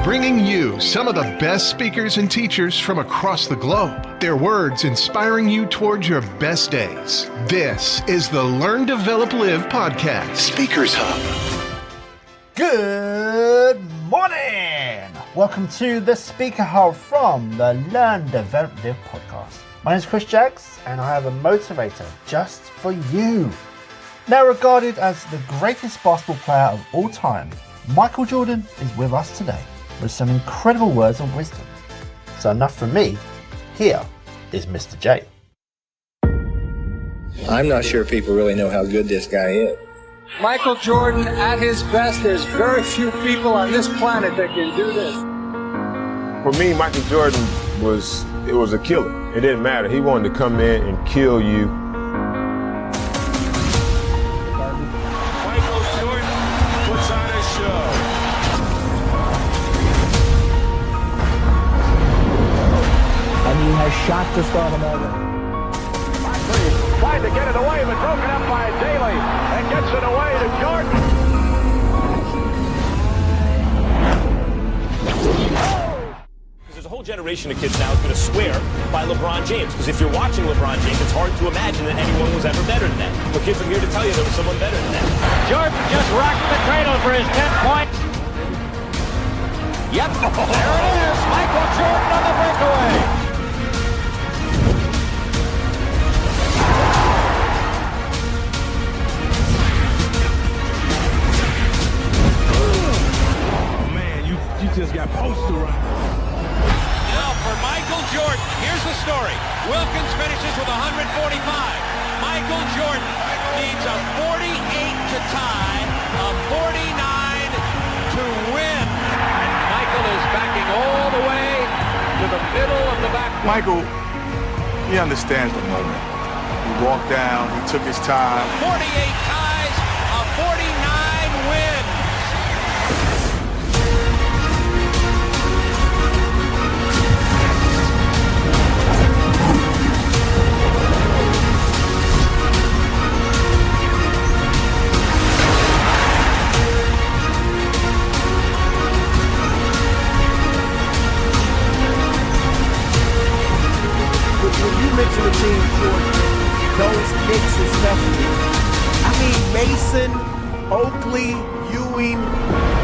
bringing you some of the best speakers and teachers from across the globe. Their words inspiring you towards your best days. This is the Learn, Develop, Live podcast, Speakers Hub. Good morning! Welcome to the Speaker Hub from the Learn, Develop, Live podcast. My name is Chris Jaggs, and I have a motivator just for you. Now regarded as the greatest basketball player of all time, Michael Jordan is with us today with some incredible words of wisdom. So enough from me, here is Mr. J. I'm not sure people really know how good this guy is. Michael Jordan at his best, there's very few people on this planet that can do this. For me, Michael Jordan was a killer. It didn't matter. He wanted to come in and kill you. Michael Jordan puts on a show. And he has shot to start him already. Tried to get it away, but broken up by Daly, and gets it away to Jordan. There's a whole generation of kids now who's going to swear by LeBron James, because if you're watching LeBron James, it's hard to imagine that anyone was ever better than that. But kids, I'm here to tell you there was someone better than that. Jordan just rocked the cradle for his 10-point. Yep, there it is, Michael Jordan on the breakaway. You just got posterized. Now for Michael Jordan. Here's the story. Wilkins finishes with 145. Michael Jordan needs a 48 to tie, a 49 to win. And Michael is backing all the way to the middle of the back. Michael, he understands the moment. He walked down, he took his time. 48 ties, a 49 wins. When you mention the team, Jordan, those Knicks especially, I mean Mason, Oakley, Ewing,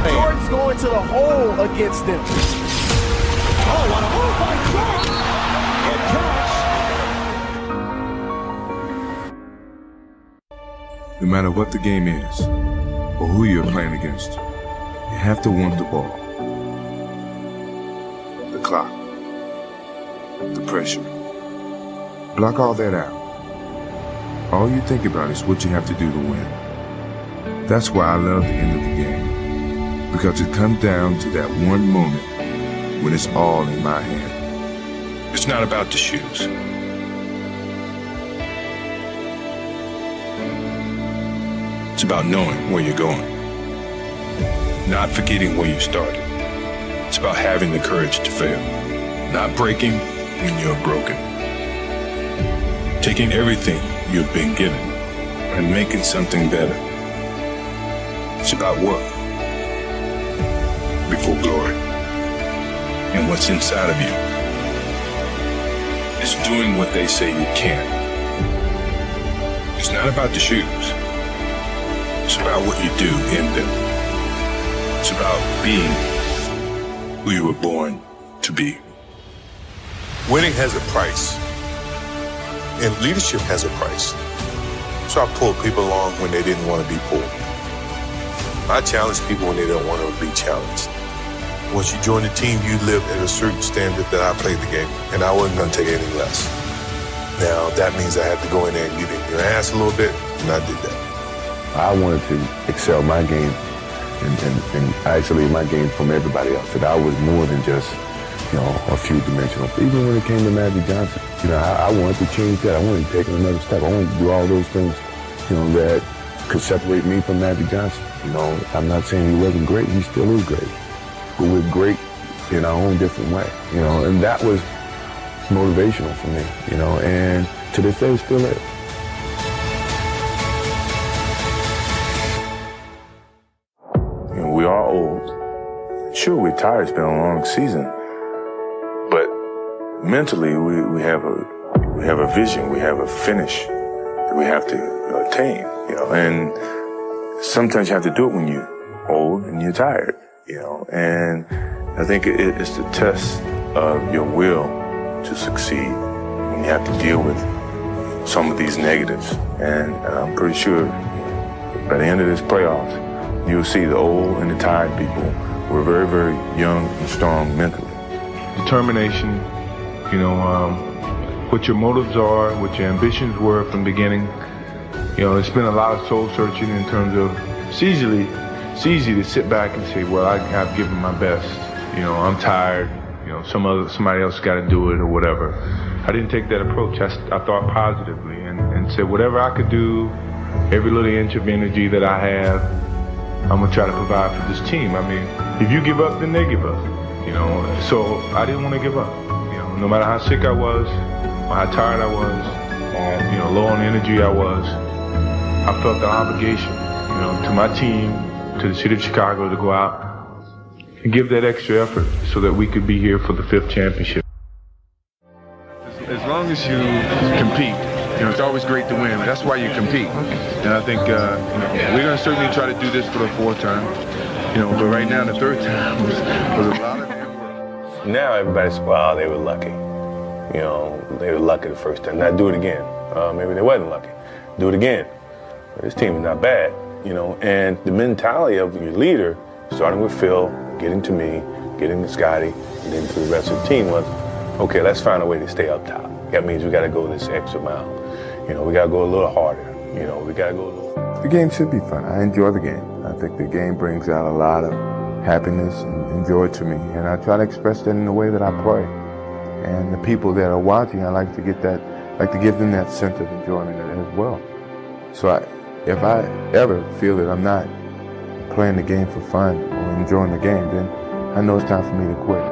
Jordan's going to the hole against them. Oh, what a move by Jordan! No matter what the game is, or who you're playing against, you have to want the ball. The clock. The pressure. Block all that out. All you think about is what you have to do to win. That's why I love the end of the game, because it comes down to that one moment when it's all in my hand. It's not about the shoes. It's about knowing where you're going, not forgetting where you started. It's about having the courage to fail, not breaking when you're broken. Taking everything you've been given and making something better. It's about work before glory. And what's inside of you is doing what they say you can. It's not about the shoes. It's about what you do in them. It's about being who you were born to be. Winning has a price. And leadership has a price. So I pulled people along when they didn't want to be pulled. I challenge people when they don't want to be challenged. Once you join the team, you live at a certain standard that I played the game, and I wasn't going to take anything less. Now, that means I had to go in there and get in your ass a little bit, and I did that. I wanted to excel my game and isolate my game from everybody else, that I was more than just a few dimensional. Even when it came to Magic Johnson, I wanted to change that. I wanted to take another step. I wanted to do all those things, that could separate me from Magic Johnson. I'm not saying he wasn't great. He still is great. But we're great in our own different way, and that was motivational for me, and to this day it still is. We are old. sure we're tired. It's been a long season. But mentally, we have a vision. We have a finish that we have to attain, and sometimes you have to do it when you're old and you're tired, and I think it's the test of your will to succeed when you have to deal with some of these negatives. And I'm pretty sure by the end of this playoffs, you'll see the old and the tired people were very, very young and strong mentally. Determination, what your motives are, what your ambitions were from the beginning. It's been a lot of soul searching in terms of it's easy to sit back and say, well, I've given my best. I'm tired. Somebody else got to do it or whatever. I didn't take that approach. I thought positively and said whatever I could do, every little inch of energy that I have, I'm gonna try to provide for this team. I mean, if you give up, then they give up. So I didn't want to give up. No matter how sick I was, or how tired I was, or low on energy I was, I felt the obligation, to my team, to the city of Chicago, to go out and give that extra effort so that we could be here for the 5th championship. As long as you compete, it's always great to win. That's why you compete. And I think we're going to certainly try to do this for the 4th time. But right now the 3rd time was a lot of damn work. Now everybody's, wow, they were lucky. They were lucky the first time. Now do it again. Maybe they wasn't lucky. Do it again. This team is not bad. And the mentality of your leader, starting with Phil, getting to me, getting to Scotty, and then to the rest of the team was, okay, let's find a way to stay up top. That means we got to go this extra mile. We got to go a little harder. We got to go a little. The game should be fun. I enjoy the game. I think the game brings out a lot of happiness and joy to me, and I try to express that in the way that I play. And the people that are watching, I like to give them that sense of enjoyment as well. So if I ever feel that I'm not playing the game for fun or enjoying the game, then I know it's time for me to quit.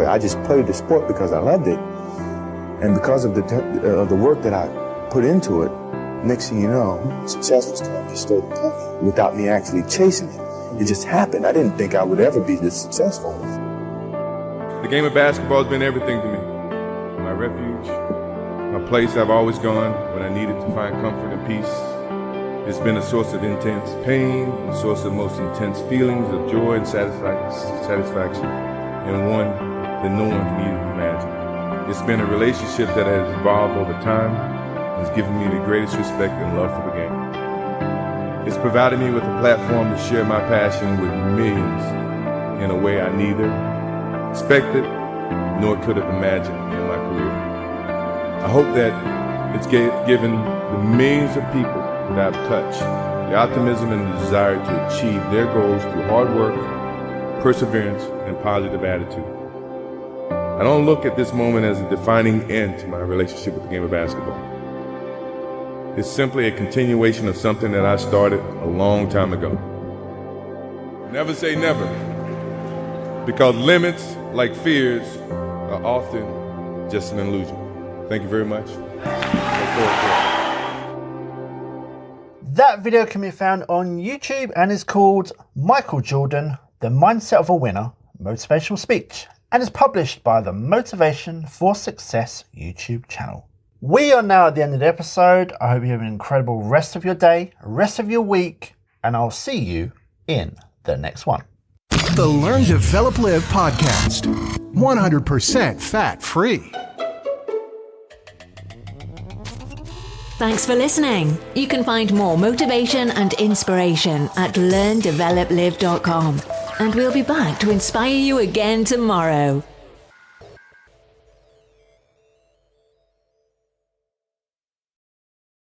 I just played the sport because I loved it, and because of the work that I put into it, next thing you know, success was coming just straight upon me without me actually chasing it. It just happened. I didn't think I would ever be this successful. The game of basketball has been everything to me. My refuge, my place I've always gone when I needed to find comfort and peace. It's been a source of intense pain, a source of most intense feelings of joy and satisfaction, and one that no one can even imagine. It's been a relationship that has evolved over time, and has given me the greatest respect and love for the game. It's provided me with a platform to share my passion with millions in a way I neither expected nor could have imagined in my career. I hope that it's given the millions of people that I've touched the optimism and the desire to achieve their goals through hard work, perseverance, and positive attitude. I don't look at this moment as a defining end to my relationship with the game of basketball. It's simply a continuation of something that I started a long time ago. Never say never, because limits, like fears, are often just an illusion. Thank you very much. That video can be found on YouTube and is called Michael Jordan, The Mindset of a Winner, Motivational Speech, and is published by the Motivation for Success YouTube channel. We are now at the end of the episode. I hope you have an incredible rest of your day, rest of your week, and I'll see you in the next one. The Learn, Develop, Live podcast. 100% fat-free. Thanks for listening. You can find more motivation and inspiration at learndeveloplive.com. And we'll be back to inspire you again tomorrow.